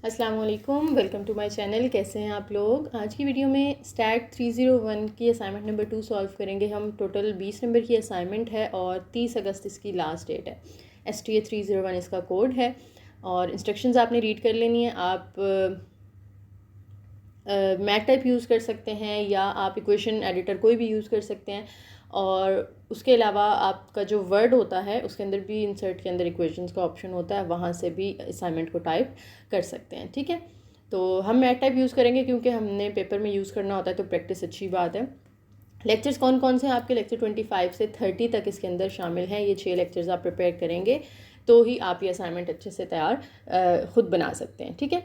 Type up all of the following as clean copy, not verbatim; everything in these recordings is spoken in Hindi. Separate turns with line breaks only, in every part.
अस्सलाम वालेकुम, वेलकम टू माय चैनल। कैसे हैं आप लोग। आज की वीडियो में स्टैट 301 की असाइनमेंट नंबर 2 सॉल्व करेंगे हम। टोटल 20 नंबर की असाइनमेंट है और 30 अगस्त इसकी लास्ट डेट है। STA 301 इसका कोड है और इंस्ट्रक्शंस आपने रीड कर लेनी है। आप मैथ टाइप यूज़ कर सकते हैं या आप इक्वेशन एडिटर कोई भी यूज़ कर सकते हैं, और उसके अलावा आपका जो वर्ड होता है उसके अंदर भी इंसर्ट के अंदर इक्वेशंस का ऑप्शन होता है, वहाँ से भी असाइनमेंट को टाइप कर सकते हैं। ठीक है, तो हम मैथ टाइप यूज़ करेंगे क्योंकि हमने पेपर में यूज़ करना होता है, तो प्रैक्टिस अच्छी बात है। लेक्चर्स कौन कौन से हैं आपके? लेक्चर 25 से 30 तक इसके अंदर शामिल हैं। ये 6 लेक्चर्स आप प्रिपेयर करेंगे तो ही आप ये असाइनमेंट अच्छे से तैयार खुद बना सकते हैं। ठीक है,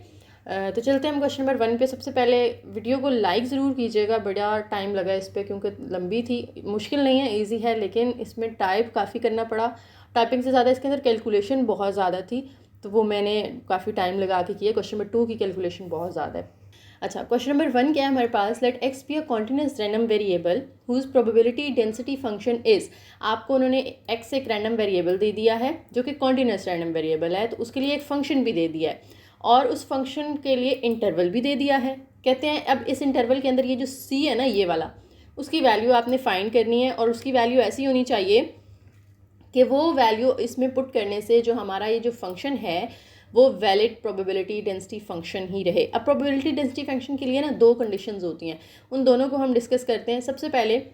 तो चलते हैं हम क्वेश्चन नंबर 1 पे। सबसे पहले वीडियो को लाइक ज़रूर कीजिएगा, बड़ा टाइम लगा इस पर क्योंकि लंबी थी। मुश्किल नहीं है, इजी है, लेकिन इसमें टाइप काफ़ी करना पड़ा। टाइपिंग से ज़्यादा इसके अंदर कैलकुलेशन बहुत ज़्यादा थी, तो वो मैंने काफ़ी टाइम लगा के किया। क्वेश्चन नंबर 2 की कैलकुलेशन बहुत ज़्यादा है। अच्छा, क्वेश्चन नंबर 1 क्या है हमारे पास? Let x be a continuous random variable whose probability density function is. आपको उन्होंने एक्स एक रैंडम वेरिएबल दे दिया है जो कि कॉन्टिन्यूस रैंडम वेरिएबल है, तो उसके लिए एक फंक्शन भी दे दिया है और उस फंक्शन के लिए इंटरवल भी दे दिया है। कहते हैं अब इस इंटरवल के अंदर ये जो सी है ना, ये वाला, उसकी वैल्यू आपने फाइंड करनी है और उसकी वैल्यू ऐसी होनी चाहिए कि वो वैल्यू इसमें पुट करने से जो हमारा ये जो फंक्शन है वो वैलिड प्रोबेबिलिटी डेंसिटी फंक्शन ही रहे। अब प्रोबेबिलिटी डेंसिटी फंक्शन के लिए ना 2 कंडीशंस होती हैं, उन दोनों को हम डिस्कस करते हैं। सबसे पहले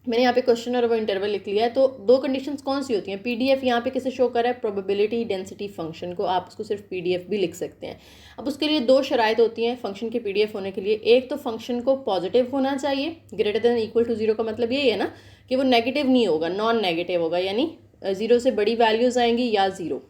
मैंने यहाँ पे क्वेश्चन और वो इंटरवल लिख लिया है, तो 2 कंडीशंस कौन सी होती हैं? PDF यहाँ पे किसे शो कर रहा है? प्रोबेबिलिटी डेंसिटी फंक्शन को। आप उसको सिर्फ PDF भी लिख सकते हैं। अब उसके लिए 2 शराइत होती हैं फंक्शन के PDF होने के लिए। एक तो फंक्शन को पॉजिटिव होना चाहिए, ग्रेटर देन इक्वल टू 0 का मतलब यही है ना कि वो नेगेटिव नहीं होगा, नॉन नेगेटिव होगा, यानी 0 से बड़ी वैल्यूज़ आएंगी या 0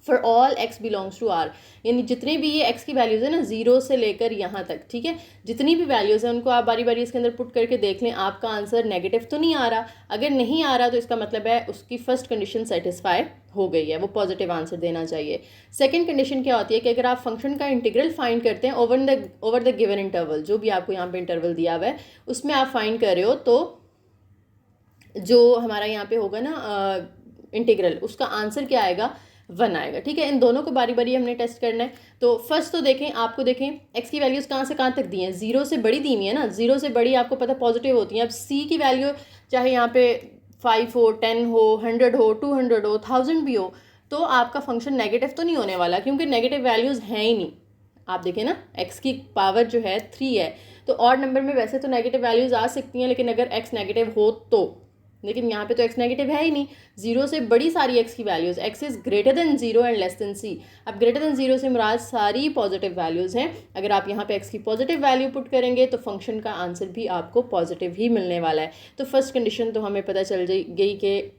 for all x belongs to R, यानी जितनी भी ये एक्स की वैल्यूज़ है ना 0 से लेकर यहाँ तक, ठीक है, जितनी भी वैल्यूज़ हैं उनको आप बारी बारी इसके अंदर पुट करके देख लें आपका आंसर नेगेटिव तो नहीं आ रहा। अगर नहीं आ रहा तो इसका मतलब है उसकी फर्स्ट कंडीशन सेटिस्फाई हो गई है, वो पॉजिटिव आंसर देना चाहिए। सेकंड कंडीशन क्या होती है कि अगर आप फंक्शन का इंटीग्रल फाइंड करते हैं ओवर द गिवन इंटरवल, जो भी आपको यहाँ पे इंटरवल दिया हुआ है उसमें आप फाइंड कर रहे हो, तो जो हमारा यहाँ पे होगा ना इंटीग्रल, उसका आंसर क्या आएगा? 1 आएगा। ठीक है, इन दोनों को बारी बारी हमने टेस्ट करना है। तो फर्स्ट तो देखें, आपको देखें एक्स की वैल्यूज़ कहाँ से कहाँ तक दी हैं? 0 से बड़ी दी हुई है ना, 0 से बड़ी आपको पता पॉजिटिव होती हैं। अब सी की वैल्यू चाहे यहाँ पे 5 हो, 10 हो, 100 हो, 200 हो, 1000 भी हो, तो आपका फंक्शन नेगेटिव तो नहीं होने वाला क्योंकि नेगेटिव वैल्यूज़ हैं ही नहीं। आप देखें ना, एक्स की पावर जो है 3 है, तो ऑड नंबर में वैसे तो नेगेटिव वैल्यूज़ आ सकती हैं, लेकिन अगर एक्स नेगेटिव हो तो, लेकिन यहाँ पे तो x नेगेटिव है ही नहीं। 0 से बड़ी सारी x की values, x is greater than 0 and less than c। अब ग्रेटर देन 0 से मुराद सारी पॉजिटिव वैल्यूज़ हैं। अगर आप यहाँ पे x की पॉजिटिव वैल्यू पुट करेंगे तो फंक्शन का आंसर भी आपको पॉजिटिव ही मिलने वाला है। तो फर्स्ट कंडीशन तो हमें पता चल गई कि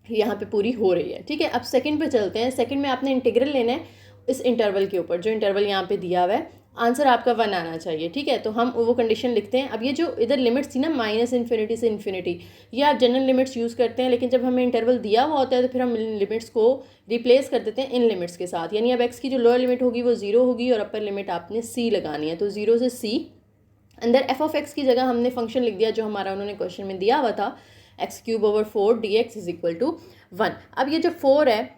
यहाँ पे पूरी हो रही है। ठीक है, अब सेकंड पे चलते हैं। सेकंड में आपने इंटीग्रल लेना है इस इंटरवल के ऊपर, जो इंटरवल यहाँ पे दिया हुआ है, आंसर आपका 1 आना चाहिए। ठीक है, तो हम वो कंडीशन लिखते हैं। अब ये जो इधर लिमिट्स थी ना -इन्फिनिटी से इन्फिनिटी, ये आप जनरल लिमिट्स यूज़ करते हैं, लेकिन जब हमें इंटरवल दिया हुआ होता है तो फिर हम लिमिट्स को रिप्लेस कर देते हैं इन लिमिट्स के साथ। यानी अब एक्स की जो लोअर लिमिट होगी वो 0 होगी और अपर लिमिट आपने c लगानी है, तो 0 से c। अंदर f(x) की जगह हमने फंक्शन लिख दिया जो हमारा उन्होंने क्वेश्चन में दिया हुआ था, x³/4 dx = 1। अब ये जो 4 है,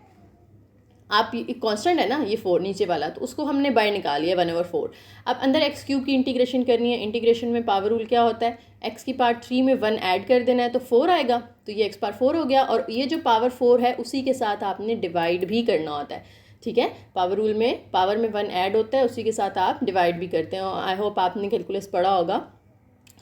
आप ये कांस्टेंट है ना ये 4 नीचे वाला, तो उसको हमने बाहर निकाल लिया 1/4। अब अंदर x³ की इंटीग्रेशन करनी है। इंटीग्रेशन में पावर रूल क्या होता है? x की पावर 3 में 1 ऐड कर देना है तो 4 आएगा, तो ये x/4 हो गया। और ये जो पावर 4 है उसी के साथ आपने डिवाइड भी करना होता है। ठीक है, पावर रूल में पावर में 1 ऐड होता है, उसी के साथ आप डिवाइड भी करते हैं। आई होप आपने कैलकुलस पढ़ा होगा,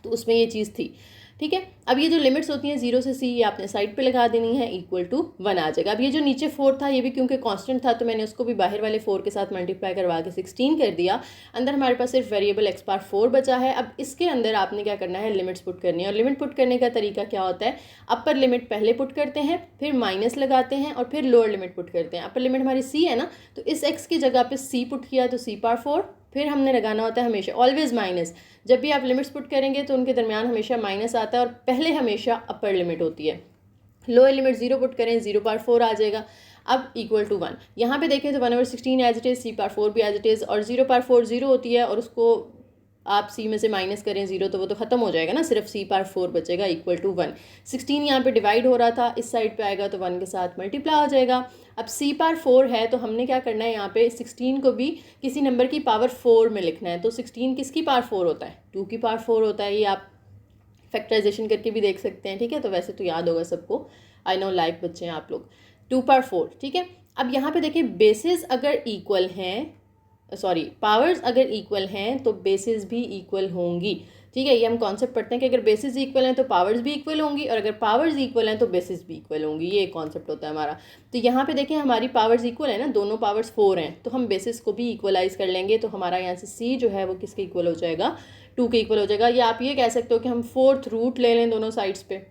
तो उसमें ये चीज़ थी। ठीक है, अब ये जो लिमिट्स होती हैं 0 से c, ये आपने साइड पे लगा देनी है, =1 आ जाएगा। अब ये जो नीचे 4 था, ये भी क्योंकि कांस्टेंट था तो मैंने उसको भी बाहर वाले 4 के साथ मल्टीप्लाई करवा के 16 कर दिया। अंदर हमारे पास सिर्फ वेरिएबल x/4 बचा है। अब इसके अंदर आपने क्या करना है? लिमिट्स पुट करनी है। और लिमिट पुट करने का तरीका क्या होता है? अपर लिमिट पहले पुट करते हैं, फिर माइनस लगाते हैं और फिर लोअर लिमिट पुट करते हैं। अपर लिमिट हमारी c है ना, तो इस x की जगह पे c पुट किया तो c/4, फिर हमने लगाना होता है हमेशा ऑलवेज माइनस। जब भी आप लिमिट्स पुट करेंगे तो उनके दरमियान हमेशा माइनस आता है और पहले हमेशा अपर लिमिट होती है। लोअर लिमिट 0 पुट करें, 0/4 आ जाएगा। अब =1 यहाँ पे देखें तो 1/16 एज इट इज़, c/4 भी एज इट इज़, और 0/4 0 होती है और उसको आप सी में से माइनस करें 0 तो वो तो ख़त्म हो जाएगा ना, सिर्फ सी पावर 4 बचेगा इक्वल टू 1। 16 यहाँ पे डिवाइड हो रहा था, इस साइड पे आएगा तो 1 के साथ मल्टीप्लाई हो जाएगा। अब सी पावर 4 है तो हमने क्या करना है, यहाँ पे 16 को भी किसी नंबर की पावर 4 में लिखना है। तो 16 किसकी पावर 4 होता है, 2 की पावर 4 होता है। ये आप फैक्टराइजेशन करके भी देख सकते हैं, ठीक है। तो वैसे तो याद होगा सबको, आई नो लाइक बच्चे हैं आप लोग। 2 पावर 4, ठीक है। अब यहाँ पे देखिए बेसिस अगर इक्वल हैं, सॉरी पावर्स अगर इक्वल हैं तो बेसिस भी इक्वल होंगी, ठीक है। ये हम कॉन्सेप्ट पढ़ते हैं कि अगर बेसिस इक्वल हैं तो पावर्स भी इक्वल होंगी, और अगर पावर्स इक्वल हैं तो बेसिस भी इक्वल होंगी। ये कॉन्सेप्ट होता है हमारा। तो यहाँ पे देखें हमारी पावर्स इक्वल है ना, दोनों पावर्स 4 हैं, तो हम बेसिस को भी इक्वलाइज कर लेंगे। तो हमारा यहाँ से सी जो है वो किसके इक्वल हो जाएगा, 2 के इक्वल हो जाएगा। या आप ये कह सकते हो कि हम 4th रूट ले लें दोनों साइड्स पे,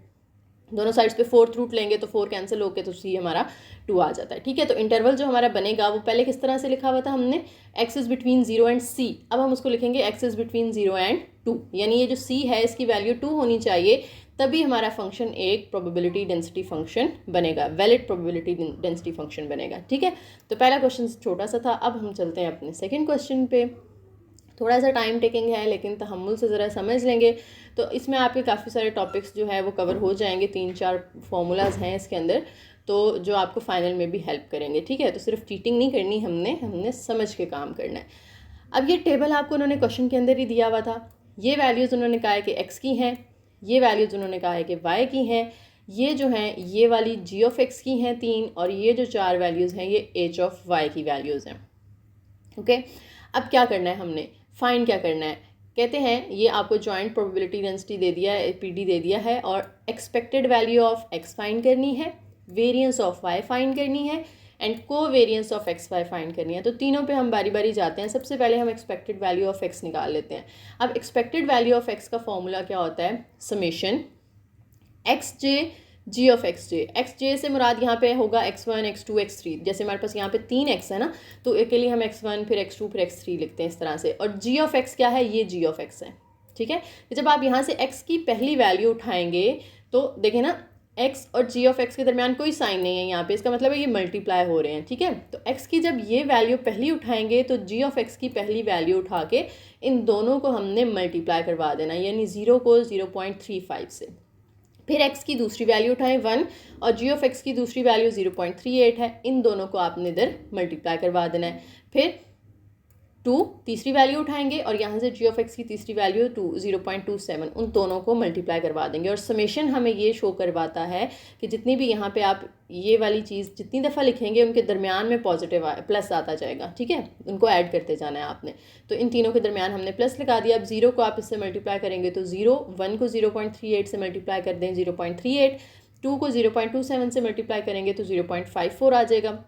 दोनों साइड्स पे 4th रूट लेंगे तो 4 कैंसिल होके तो सी हमारा 2 आ जाता है, ठीक है। तो इंटरवल जो हमारा बनेगा वो पहले किस तरह से लिखा हुआ था हमने, x is between 0 and c। अब हम उसको लिखेंगे x इज़ बिटवीन 0 एंड 2, यानी ये जो c है इसकी वैल्यू 2 होनी चाहिए, तभी हमारा फंक्शन एक प्रोबेबिलिटी डेंसिटी फंक्शन बनेगा, वैलिड प्रोबेबिलिटी डेंसिटी फंक्शन बनेगा, ठीक है। तो पहला क्वेश्चन छोटा सा था। अब हम चलते हैं अपने सेकेंड क्वेश्चन पे। थोड़ा सा टाइम टेकिंग है लेकिन तहम्मुल से ज़रा समझ लेंगे तो इसमें आपके काफ़ी सारे टॉपिक्स जो है वो कवर हो जाएंगे। 3-4 फार्मूलाज हैं इसके अंदर, तो जो आपको फाइनल में भी हेल्प करेंगे, ठीक है। तो सिर्फ चीटिंग नहीं करनी, हमने समझ के काम करना है। अब ये टेबल आपको उन्होंने क्वेश्चन के अंदर ही दिया हुआ था। ये वैल्यूज़ उन्होंने कहा है कि x की हैं, ये वैल्यूज़ उन्होंने कहा है कि y की हैं, ये जो हैं ये वाली g ऑफ x की हैं 3, और ये जो 4 वैल्यूज़ हैं ये h ऑफ y की वैल्यूज़ हैं, ओके। अब क्या करना है, हमने फाइंड क्या करना है, कहते हैं ये आपको जॉइंट प्रोबेबिलिटी डेंसिटी दे दिया है, पीडी दे दिया है, और expected value of x find करनी है, वेरिएंस ऑफ y फाइंड करनी है, and covariance of x y find करनी है। तो तीनों पे हम बारी बारी जाते हैं। सबसे पहले हम एक्सपेक्टेड वैल्यू ऑफ x निकाल लेते हैं। अब एक्सपेक्टेड वैल्यू ऑफ x का फॉर्मूला क्या होता है, summation x j g of x j से मुराद यहाँ पे होगा x1 x2 x3। जैसे हमारे पास यहाँ पे 3x है ना, तो एक के लिए हम x1 फिर x2 फिर x3 लिखते हैं इस तरह से। और g ऑफ x क्या है, ये g ऑफ x है, ठीक है। जब आप यहाँ से x की पहली वैल्यू उठाएंगे तो देखें ना, x और g ऑफ x के दरमियान कोई साइन नहीं है यहाँ पे, इसका मतलब है ये मल्टीप्लाई हो रहे हैं, ठीक है। तो x की जब ये वैल्यू पहली उठाएंगे तो g ऑफ x की पहली वैल्यू उठा के इन दोनों को हमने मल्टीप्लाई करवा देना, यानी 0 को 0.35 से। फिर x की दूसरी वैल्यू उठाएं 1, और g ऑफ x की दूसरी वैल्यू 0.38 है, इन दोनों को आपने इधर मल्टीप्लाई करवा देना है। फिर 2 तीसरी वैल्यू उठाएंगे, और यहाँ से g ऑफ x की तीसरी वैल्यू 0.27, उन दोनों को मल्टीप्लाई करवा देंगे। और समेशन हमें ये शो करवाता है कि जितनी भी यहाँ पे आप ये वाली चीज़ जितनी दफ़ा लिखेंगे उनके दरमियान में पॉजिटिव प्लस आता जाएगा, ठीक है। उनको ऐड करते जाना है आपने। तो इन तीनों के दरमियान हमने प्लस लगा दिया। अब 0 को आप इससे मल्टीप्लाई करेंगे तो 0, 1 को 0.38 से मल्टीप्लाई कर दें 0.38, 2 को 0.27 से मल्टीप्लाई करेंगे तो 0.54 आ जाएगा।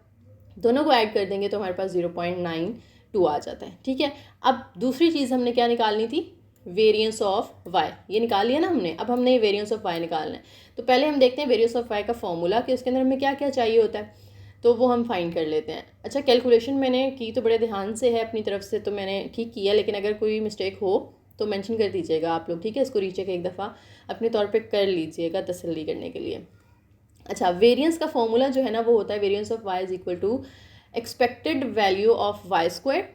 दोनों को ऐड कर देंगे तो हमारे पास 0.92 आ जाता है, ठीक है। अब दूसरी चीज़ हमने क्या निकालनी थी, वेरिएंस ऑफ y, ये निकाल लिया ना हमने। अब हमने वेरिएंस ऑफ y निकालना है। तो पहले हम देखते हैं वेरिएंस ऑफ y का फॉर्मूला कि उसके अंदर हमें क्या क्या चाहिए होता है, तो वो हम फाइंड कर लेते हैं। अच्छा, कैलकुलेशन मैंने की तो बड़े ध्यान से है अपनी तरफ से, तो मैंने ठीक किया, लेकिन अगर कोई मिस्टेक हो तो मेंशन कर दीजिएगा आप लोग, ठीक है। इसको रीचेक एक दफ़ा अपने तौर पे कर लीजिएगा तसल्ली करने के लिए। अच्छा, वेरिएंस का फॉर्मूला जो है ना वो होता है variance of y is equal to expected value of y square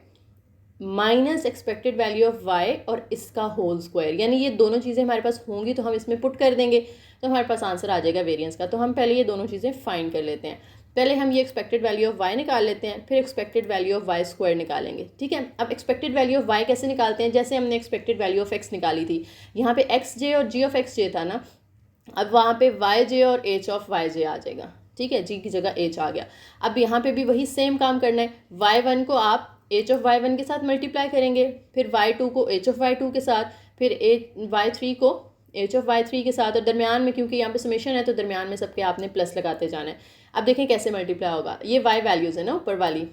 minus expected value of y और इसका होल स्क्वायर, यानी ये दोनों चीज़ें हमारे पास होंगी तो हम इसमें पुट कर देंगे तो हमारे पास आंसर आ जाएगा वेरिएंस का। तो हम पहले ये दोनों चीज़ें फाइंड कर लेते हैं। पहले हम ये एक्सपेक्टेड वैल्यू ऑफ y निकाल लेते हैं, फिर expected value of y square निकालेंगे, ठीक है। अब एक्सपेक्टेड वैल्यू ऑफ y कैसे निकालते हैं, जैसे हमने एक्सपेक्टेड वैल्यू ऑफ x निकाली थी, यहाँ पे एक्स जे और जी ऑफ एक्स जे था ना, अब वहाँ पे वाई जे और एच ऑफ वाई जे आ जाएगा, ठीक है। जी की जगह एच आ गया। अब यहाँ पे भी वही सेम काम करना है, y1 को आप एच ऑफ y1 के साथ मल्टीप्लाई करेंगे, फिर y2 को एच ऑफ y2 के साथ, फिर y3 को एच ऑफ y3 के साथ, और दरमियान में क्योंकि यहाँ पे समेशन है तो दरमियान में सबके आपने प्लस लगाते जाना है। अब देखें कैसे मल्टीप्लाई होगा, ये y वैल्यूज़ है ना ऊपर वाली,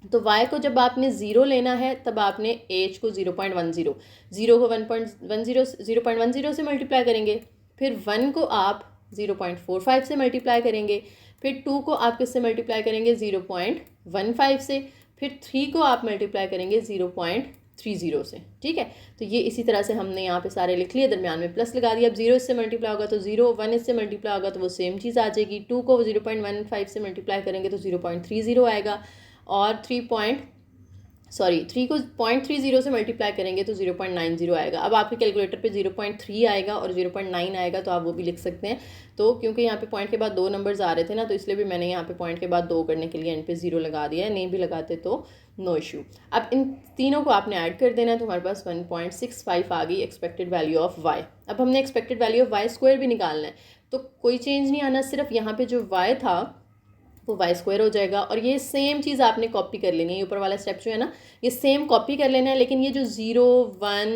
तो y को जब आपने 0 लेना है तब आपने h को 0.10, 0 को 0.10 से मल्टीप्लाई करेंगे, फिर 1 को आप 0.45 से मल्टीप्लाई करेंगे, फिर 2 को आप किससे मल्टीप्लाई करेंगे 0.15 से, फिर 3 को आप मल्टीप्लाई करेंगे 0.30 से, ठीक है। तो ये इसी तरह से हमने यहाँ पे सारे लिख लिए, दरमियान में प्लस लगा दिया। अब 0 इससे मल्टीप्लाई होगा तो 0, 1 इससे मल्टीप्लाई होगा तो वो सेम चीज़ आ जाएगी। 2 को 0.15 से मल्टीप्लाई करेंगे तो 0.30 आएगा, और सॉरी 3 को 0.30 से मल्टीप्लाई करेंगे तो 0.90 आएगा। अब आपके कैलकुलेटर पे 0.3 आएगा और 0.9 आएगा, तो आप वो भी लिख सकते हैं। तो क्योंकि यहाँ पे पॉइंट के बाद 2 नंबर्स आ रहे थे ना, तो इसलिए भी मैंने यहाँ पे पॉइंट के बाद 2 करने के लिए एंड पे 0 लगा दिया है। नहीं भी लगाते तो नो इशू। अब इन तीनों को आपने ऐड कर देना है, तो हमारे पास 1.65 आ गई एक्सपेक्टेड वैल्यू ऑफ वाई। अब हमने expected value of y square भी निकालना है, तो कोई चेंज नहीं आना, सिर्फ यहाँ पे जो वाई था वो वाई स्क्वायर हो जाएगा। और ये सेम चीज़ आपने कॉपी कर लेनी है, ये ऊपर वाला स्टेप जो है ना, ये सेम कॉपी कर लेना है। लेकिन ये जो 0, 1,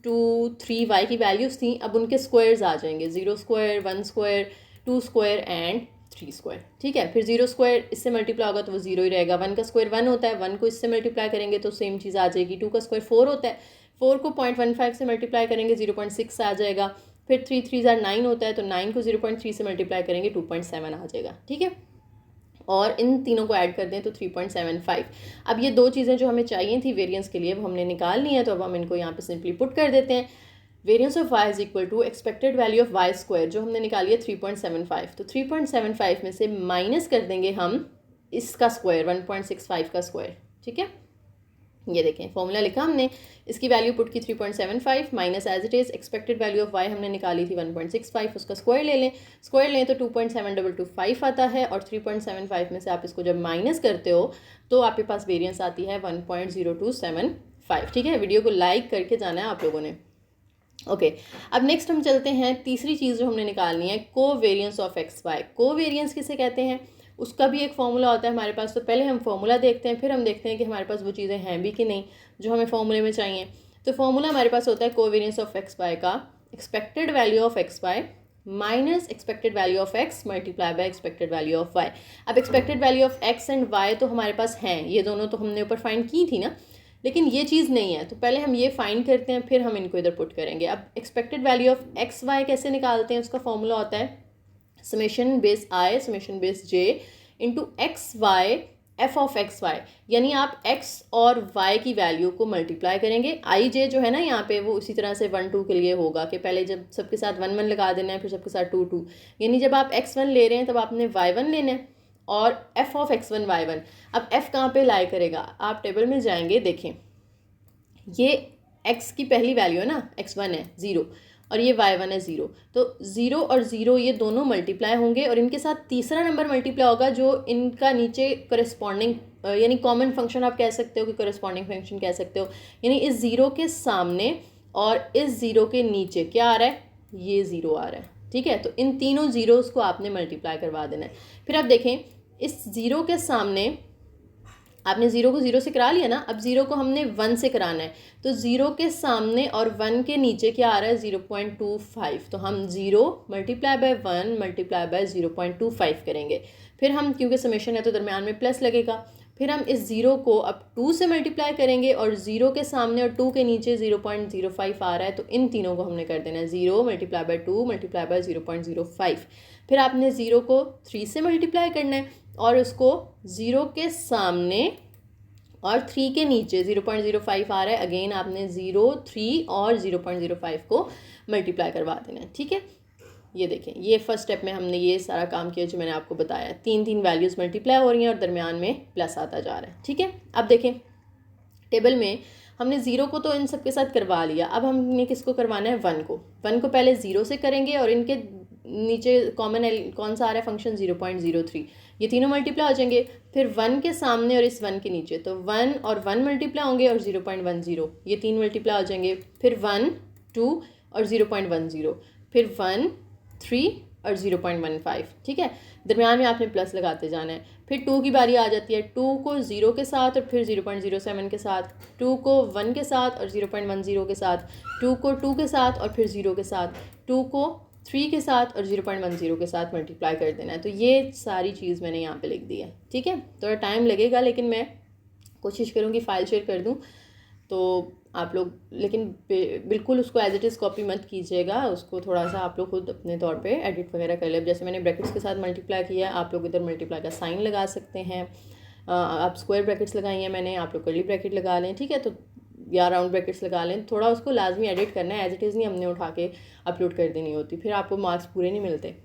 2, 3 वाई की वैल्यूज़ थी, अब उनके स्क्वायर्स आ जाएंगे, 0 square, 1 square, 2 square and 3 square. ठीक है, फिर 0 स्क्वायर इससे मल्टीप्लाई होगा तो वो 0 ही रहेगा। 1 का स्क्वायर 1 होता है, 1 को इससे मल्टीप्लाई करेंगे तो सेम चीज़ आ जाएगी। 2 का स्क्वायर 4 होता है, 4 को 0.15 से मल्टीप्लाई करेंगे 0.6 आ जाएगा। फिर 3 3 9 होता है, तो 9 को 0.3 से मल्टीप्लाई करेंगे 2.7 आ जाएगा। ठीक है, और इन तीनों को ऐड कर दें तो 3.75। अब ये दो चीज़ें जो हमें चाहिए थी वेरिएंस के लिए, वो हमने निकाल ली है, तो अब हम इनको यहाँ पे सिंपली पुट कर देते हैं। Variance of y is equal to expected value of y square, जो हमने निकाली है 3.75। तो 3.75 में से माइनस कर देंगे हम इसका स्क्वायर, 1.65 का स्क्वायर। ठीक है, ये देखें फॉर्मूला लिखा हमने, इसकी वैल्यू पुट की 3.75 minus as it is expected value of y हमने निकाली थी 1.65, उसका स्क्वायर ले लें। स्क्वायर लें तो 2.7225 आता है, और 3.75 में से आप इसको जब माइनस करते हो तो आपके पास वेरिएंस आती है 1.0275। ठीक है, वीडियो को लाइक करके जाना है आप लोगों ने। ओके, अब नेक्स्ट हम चलते हैं तीसरी चीज़ जो हमने निकालनी है, covariance of x y. Covariance किसे कहते हैं, उसका भी एक फॉर्मूला होता है हमारे पास। तो पहले हम फॉर्मूला देखते हैं, फिर हम देखते हैं कि हमारे पास वो चीज़ें हैं भी कि नहीं जो हमें फॉर्मूले में चाहिए। तो फॉर्मूला हमारे पास होता है कोवेरिएंस ऑफ एक्स वाई का expected value of x y minus expected value of x multiply by expected value of y. अब expected value of x and y तो हमारे पास हैं, ये दोनों तो हमने ऊपर फाइंड की थी ना, लेकिन ये चीज़ नहीं है। तो पहले हम ये फाइंड करते हैं, फिर हम इनको इधर पुट करेंगे। अब expected value of x y कैसे निकालते हैं, उसका फॉर्मूला होता है summation base i summation base j into x y f of x y. यानी आप x और y की वैल्यू को मल्टीप्लाई करेंगे। आई जे जो है ना यहाँ पे, वो इसी तरह से 1 2 के लिए होगा कि पहले जब सबके साथ 1 1 लगा देना है, फिर सबके साथ 2 2। यानी जब आप x1 ले रहे हैं तब आपने y1 लेना है और f ऑफ x1 y1। अब f कहाँ पे लाई करेगा, आप टेबल में जाएंगे, देखें ये x की पहली वैल्यू है ना, x1 है 0 और ये y1 है 0। तो 0 और 0 ये दोनों मल्टीप्लाई होंगे और इनके साथ तीसरा नंबर मल्टीप्लाई होगा जो इनका नीचे करस्पॉन्डिंग, यानी कॉमन फंक्शन आप कह सकते हो कि करस्पॉन्डिंग फंक्शन कह सकते हो। यानी इस 0 के सामने और इस 0 के नीचे क्या आ रहा है, ये 0 आ रहा है। ठीक है, तो इन तीनों ज़ीरोज़ को आपने मल्टीप्लाई करवा देना है। फिर आप देखें इस 0 के सामने आपने 0 को 0 से करा लिया ना, अब 0 को हमने 1 से कराना है। तो 0 के सामने और 1 के नीचे क्या आ रहा है, 0.25। तो हम 0 मल्टीप्लाई बाय 1 मल्टीप्लाई बाय 0.25 करेंगे। फिर हम क्योंकि समेशन है तो दरम्यान में प्लस लगेगा। फिर हम इस 0 को अब 2 से मल्टीप्लाई करेंगे और 0 के सामने और 2 के नीचे 0.05 आ रहा है, तो इन तीनों को हमने कर देना है 0 मल्टीप्लाई बाय 2 मल्टीप्लाई बाय 0.05। फिर आपने 0 को 3 से मल्टीप्लाई करना है और उसको 0 के सामने और 3 के नीचे 0.05 आ रहा है, अगेन आपने 0 3 और 0.05 को मल्टीप्लाई करवा देना है। ठीक है, ये देखें ये फर्स्ट स्टेप में हमने ये सारा काम किया जो मैंने आपको बताया। 3 वैल्यूज़ मल्टीप्लाई हो रही हैं और दरमियान में प्लस आता जा रहा है। ठीक है, अब देखें टेबल में हमने 0 को तो इन सब के साथ करवा लिया, अब हमने किसको करवाना है, 1 को। 1 को पहले 0 से करेंगे और इनके नीचे कॉमन कौन सा आ रहा है फंक्शन, 0.03। ये तीनों मल्टीप्लाई हो जाएंगे। फिर 1 के सामने और इस 1 के नीचे, तो 1 और 1 मल्टीप्लाई होंगे और 0.10 ये 3 मल्टीप्लाई हो जाएंगे। फिर 1 2 और 0.10, फिर 1 3 और 0.15। ठीक है, दरमियान में आपने प्लस लगाते जाना है। फिर 2 की बारी आ जाती है, 2 को 0 के साथ और फिर 0.07 के साथ, 2 को 1 के साथ और 0.10 के साथ, 2 को 2 के साथ और फिर 0 के साथ, 2 को 3 के साथ और 0.10 के साथ मल्टीप्लाई कर देना है। तो ये सारी चीज़ मैंने यहाँ पे लिख दी है। ठीक है, थोड़ा टाइम लगेगा लेकिन मैं कोशिश करूँगी फ़ाइल शेयर कर दूँ तो आप लोग, लेकिन बिल्कुल उसको एज इट इज़ कॉपी मत कीजिएगा, उसको थोड़ा सा आप लोग खुद अपने तौर पे एडिट वगैरह कर ले। जैसे मैंने ब्रैकेट्स के साथ मल्टीप्लाई किया, आप लोग इधर मल्टीप्लाई का साइन लगा सकते हैं। आप स्क्वायर ब्रैकेट्स लगाई हैं मैंने, आप लोग कर्ली ब्रैकेट लगा लें। ठीक है, तो या राउंड ब्रैकेट्स लगा लें। थोड़ा उसको लाजमी एडिट करना है, एज इट इज़ नहीं हमने उठा के अपलोड कर देनी होती, फिर आपको मार्क्स पूरे नहीं मिलते।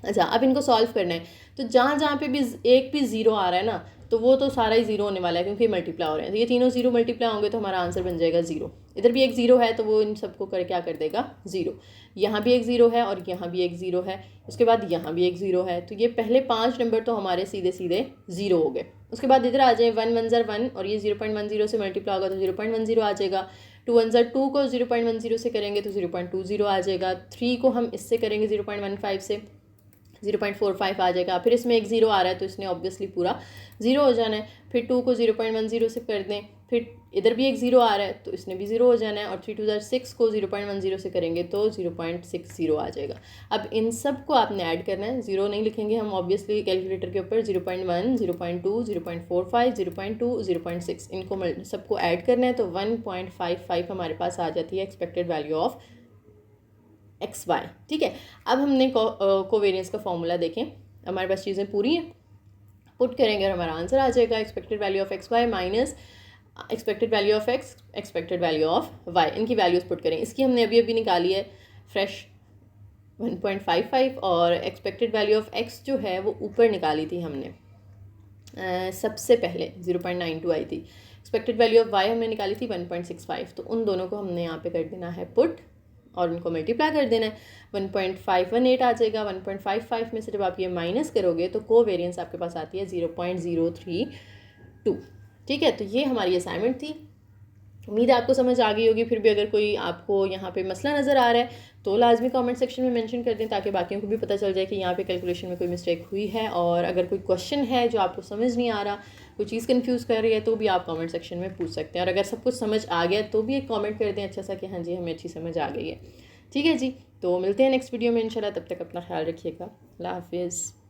अच्छा, अब इनको सॉल्व करना है। तो जहाँ जहाँ पे भी एक भी 0 आ रहा है ना, तो वो तो सारा ही ज़ीरो होने वाला है क्योंकि मल्टीप्लाई हो रहे हैं। तो ये तीनों ज़ीरो मल्टीप्लाई होंगे तो हमारा आंसर बन जाएगा ज़ीरो। इधर भी एक ज़ीरो है तो वो इन सबको कर क्या कर देगा ज़ीरो। यहाँ भी एक ज़ीरो है और यहाँ भी एक ज़ीरो है, उसके बाद यहाँ भी एक ज़ीरो है। तो ये पहले 5 नंबर तो हमारे सीधे सीधे ज़ीरो हो गए। उसके बाद इधर आ जाए 1 1 1 और ये 0.10 से मल्टीप्लाई होगा तो 0.10 आ जाएगा। 2 1 2 को 0.10 से करेंगे तो 0.20 आ जाएगा। 3 को हम इससे करेंगे 0.15 से 0.45 आ जाएगा। फिर इसमें एक ज़ीरो आ रहा है तो इसने ऑब्वियसली पूरा ज़ीरो हो जाना है। फिर 2 को 0.10 से कर दें, फिर इधर भी एक ज़ीरो आ रहा है तो इसने भी ज़ीरो हो जाना है। और 3 2 6 को 0.10 से करेंगे तो 0.60 आ जाएगा। अब इन सब को आपने ऐड करना है, ज़ीरो नहीं लिखेंगे हम ऑब्वियसली कैलकुलेटर के ऊपर। 0.1 0.2 0.45 0.2 0.6 इनको सबको ऐड करना है तो 1.55 हमारे पास आ जाती है expected value of x y. ठीक है, अब हमने कोवेरियंस का फॉर्मूला देखें, हमारे पास चीज़ें पूरी हैं, पुट करेंगे और हमारा आंसर आ जाएगा expected value of x y minus expected value of x expected value of y. इनकी वैल्यूज़ पुट करें। इसकी हमने अभी अभी निकाली है फ्रेश 1.55 और एक्सपेक्टेड वैल्यू ऑफ एक्स जो है वो ऊपर निकाली थी हमने सबसे पहले 0.92 आई थी। एक्सपेक्टेड वैल्यू ऑफ वाई हमने निकाली थी 1.65। तो उन दोनों को हमने यहाँ पे कर देना है पुट और उनको मल्टीप्लाई कर देना है। 1.518 आ जाएगा। 1.55 में से जब आप ये माइनस करोगे तो कोवेरियंस आपके पास आती है 0.032। ठीक है, तो ये हमारी असाइनमेंट थी। उम्मीद है आपको समझ आ गई होगी। फिर भी अगर कोई आपको यहाँ पे मसला नज़र आ रहा है तो लाजमी कमेंट सेक्शन में मेंशन कर दें ताकि बाकियों को भी पता चल जाए कि यहाँ पे कैलकुलेशन में कोई मिस्टेक हुई है। और अगर कोई क्वेश्चन है जो आपको समझ नहीं आ रहा, कोई चीज़ कंफ्यूज कर रही है तो भी आप कमेंट सेक्शन में पूछ सकते हैं। और अगर सब कुछ समझ आ गया तो भी एक कमेंट कर दें अच्छा सा कि हाँ जी हमें अच्छी समझ आ गई है। ठीक है जी, तो मिलते हैं नेक्स्ट वीडियो में इंशाल्लाह। तब तक अपना ख्याल रखिएगा। अल्लाह हाफिज़।